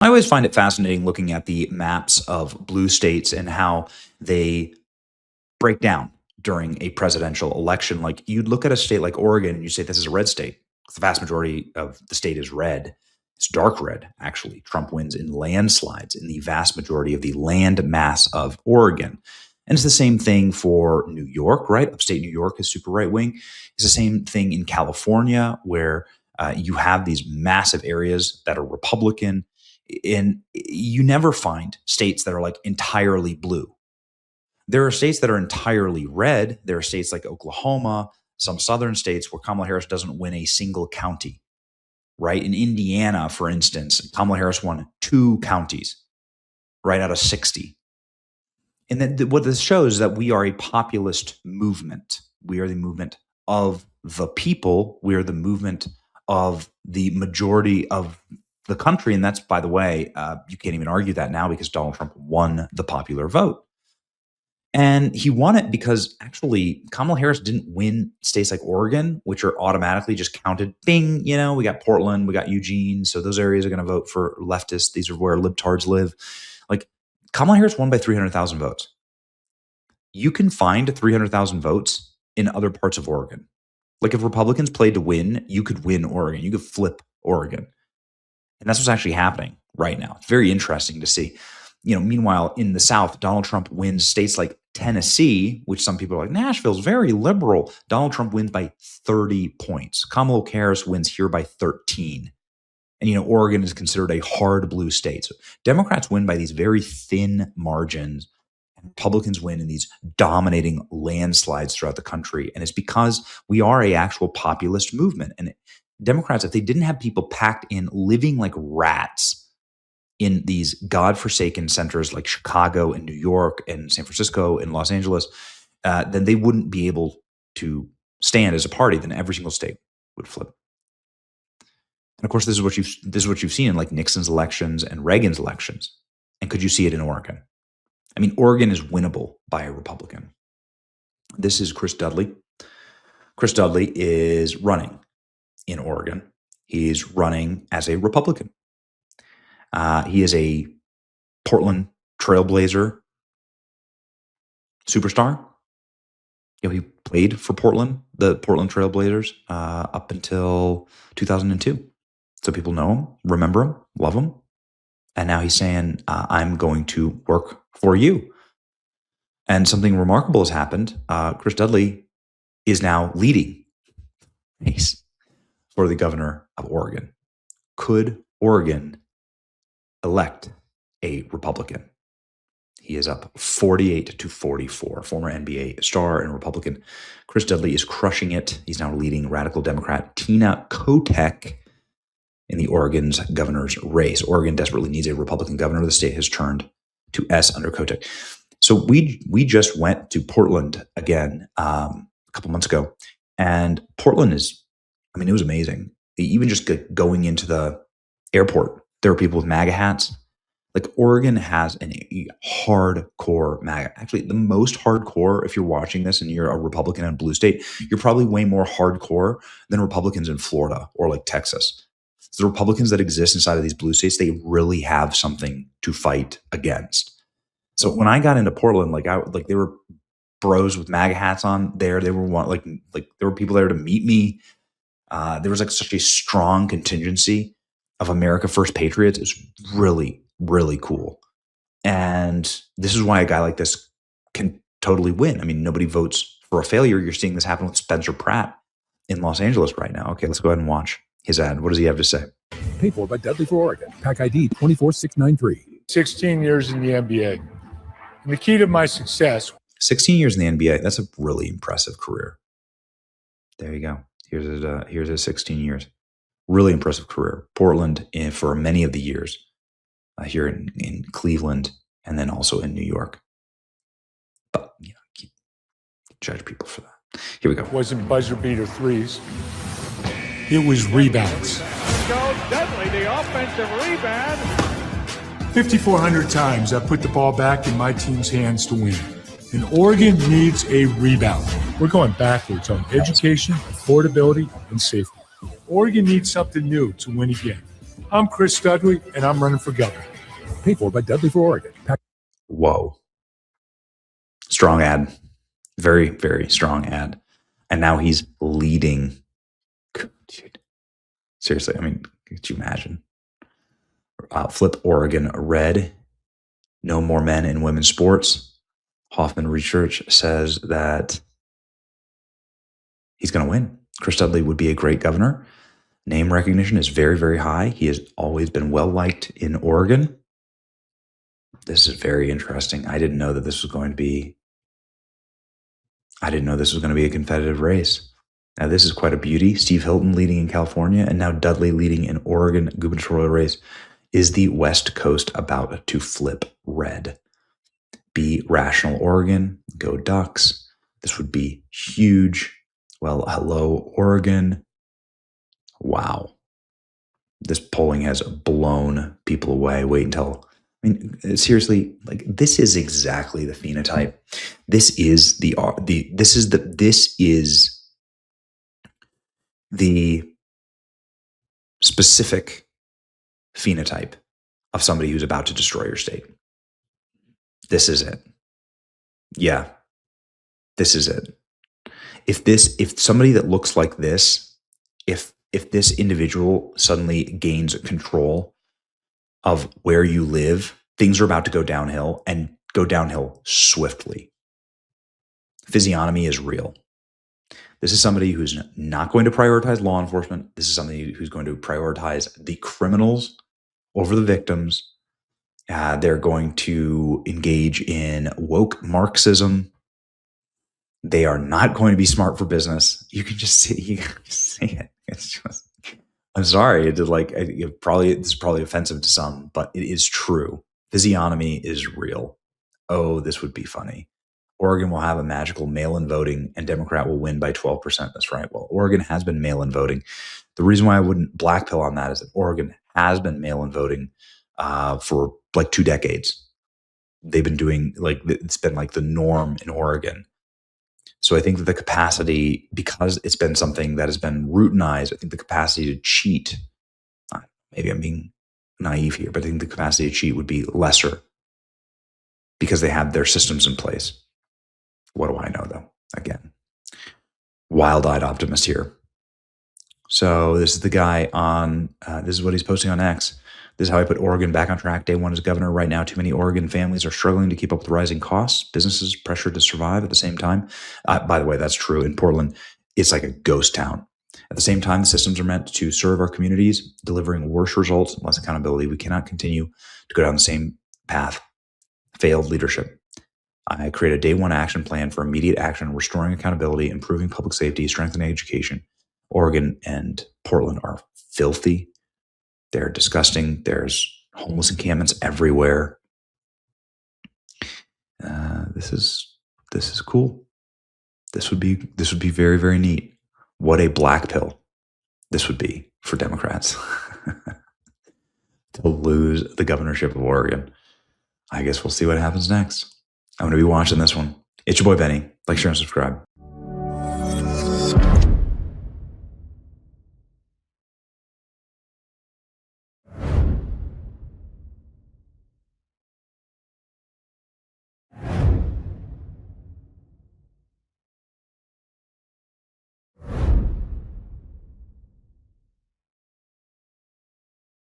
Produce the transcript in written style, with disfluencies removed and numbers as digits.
I always find it fascinating looking at the maps of blue states and how they break down during a presidential election. Like you'd look at a state like Oregon and you say this is a red state. The vast majority of the state is red. It's dark red, actually. Trump wins in landslides in the vast majority of the land mass of Oregon. And it's the same thing for New York, right? Upstate New York is super right wing. It's the same thing in California, where you have these massive areas that are Republican. And you never find states that are like entirely blue. There are states that are entirely red. There are states like Oklahoma, some southern states where Kamala Harris doesn't win a single county, right? In Indiana, for instance, Kamala Harris won 2 counties, right out of 60. And then what this shows is that we are a populist movement. We are the movement of the people. We are the movement of the majority of the country. And that's, by the way, you can't even argue that now because Donald Trump won the popular vote. And he won it because actually Kamala Harris didn't win states like Oregon, which are automatically just counted. Bing, we got Portland, we got Eugene. So those areas are going to vote for leftists. These are where libtards live. Like Kamala Harris won by 300,000 votes. You can find 300,000 votes in other parts of Oregon. Like if Republicans played to win, you could win Oregon. You could flip Oregon. And that's what's actually happening right now. It's very interesting to see. Meanwhile, in the South, Donald Trump wins states like Tennessee, which some people are like, Nashville's very liberal. Donald Trump wins by 30 points. Kamala Harris wins here by 13. And, Oregon is considered a hard blue state. So Democrats win by these very thin margins. And Republicans win in these dominating landslides throughout the country. And it's because we are a actual populist movement. And Democrats, if they didn't have people packed in living like rats in these godforsaken centers like Chicago and New York and San Francisco and Los Angeles, then they wouldn't be able to stand as a party. Then every single state would flip. And of course, this is what you've seen in like Nixon's elections and Reagan's elections. And could you see it in Oregon? I mean, Oregon is winnable by a Republican. This is Chris Dudley. Chris Dudley is running in Oregon. He's running as a Republican. He is a Portland Trailblazer superstar. He played for the Portland Trailblazers, up until 2002. So people know him, remember him, love him. And now he's saying, I'm going to work for you. And something remarkable has happened. Chris Dudley is now leading race for the governor of Oregon. Could Oregon elect a Republican? He is up 48-44. Former NBA star and Republican Chris Dudley is crushing it. He's now leading radical Democrat Tina Kotek in the Oregon's governor's race. Oregon desperately needs a Republican governor. The state has turned to S under Kotek. So we just went to Portland again a couple months ago, and Portland it was amazing. Even just going into the airport, there were people with MAGA hats. Like Oregon has a hardcore MAGA. Actually, the most hardcore, if you're watching this and you're a Republican in a blue state, you're probably way more hardcore than Republicans in Florida or like Texas. So the Republicans that exist inside of these blue states, they really have something to fight against. So when I got into Portland, there were bros with MAGA hats on there. They were there were people there to meet me. There was like such a strong contingency of America First patriots. It's really, really cool. And this is why a guy like this can totally win. I mean, nobody votes for a failure. You're seeing this happen with Spencer Pratt in Los Angeles right now. Okay, let's go ahead and watch his ad. What does he have to say? Paid for by Dudley for Oregon. Pack ID 24693. 16 years in the NBA. And the key to my success. 16 years in the NBA. That's a really impressive career. There you go. Here's his 16 years. Really impressive career. Portland for many of the years. Here in Cleveland, and then also in New York. But can't judge people for that. Here we go. It wasn't buzzer beater threes. It was rebounds. Goes Dudley, the offensive rebound. 5,400 times I put the ball back in my team's hands to win. And Oregon needs a rebound. We're going backwards on education, affordability, and safety. Oregon needs something new to win again. I'm Chris Dudley, and I'm running for governor. Paid for by Dudley for Oregon. Whoa. Strong ad. Very, very strong ad. And now he's leading. Dude. Seriously, I mean, could you imagine? Flip Oregon red. No more men in women's sports. Hoffman Research says that he's going to win. Chris Dudley would be a great governor. Name recognition is very, very high. He has always been well-liked in Oregon. This is very interesting. I didn't know this was going to be a competitive race. Now, this is quite a beauty. Steve Hilton leading in California, and now Dudley leading in Oregon gubernatorial race. Is the West Coast about to flip red? Be rational, Oregon. Go Ducks. This would be huge. Well, hello, Oregon. Wow. This polling has blown people away. Wait until, I mean, seriously, like, this is exactly the phenotype. This is the specific phenotype of somebody who's about to destroy your state. This is it. Yeah. This is it. If somebody that looks like this, if this individual suddenly gains control of where you live, things are about to go downhill, and go downhill swiftly. Physiognomy is real. This is somebody who's not going to prioritize law enforcement. This is somebody who's going to prioritize the criminals over the victims. They're going to engage in woke Marxism. They are not going to be smart for business. You can just see it. It's just, I'm sorry. This is probably offensive to some, but it is true. Physiognomy is real. Oh, this would be funny. Oregon will have a magical mail-in voting, and Democrat will win by 12%. That's right. Well, Oregon has been mail-in voting. The reason why I wouldn't blackpill on that is that Oregon has been mail-in voting for like 2 decades. They've been doing, like, it's been like the norm in Oregon. So I think that the capacity, because it's been something that has been routinized, I think the capacity to cheat, maybe I'm being naive here, but I think the capacity to cheat would be lesser because they have their systems in place. What do I know, though? Again, wild-eyed optimist here. So this is the guy on, this is what he's posting on X. This is how I put Oregon back on track. Day one as governor. Right now, too many Oregon families are struggling to keep up with rising costs. Businesses pressured to survive at the same time. By the way, that's true. In Portland, it's like a ghost town. At the same time, the systems are meant to serve our communities, delivering worse results and less accountability. We cannot continue to go down the same path. Failed leadership. I create a day one action plan for immediate action, restoring accountability, improving public safety, strengthening education. Oregon and Portland are filthy. They're disgusting. There's homeless encampments everywhere. This is cool. This would be very, very neat. What a black pill this would be for Democrats to lose the governorship of Oregon. I guess we'll see what happens next. I'm going to be watching this one. It's your boy Benny. Like, share, and subscribe.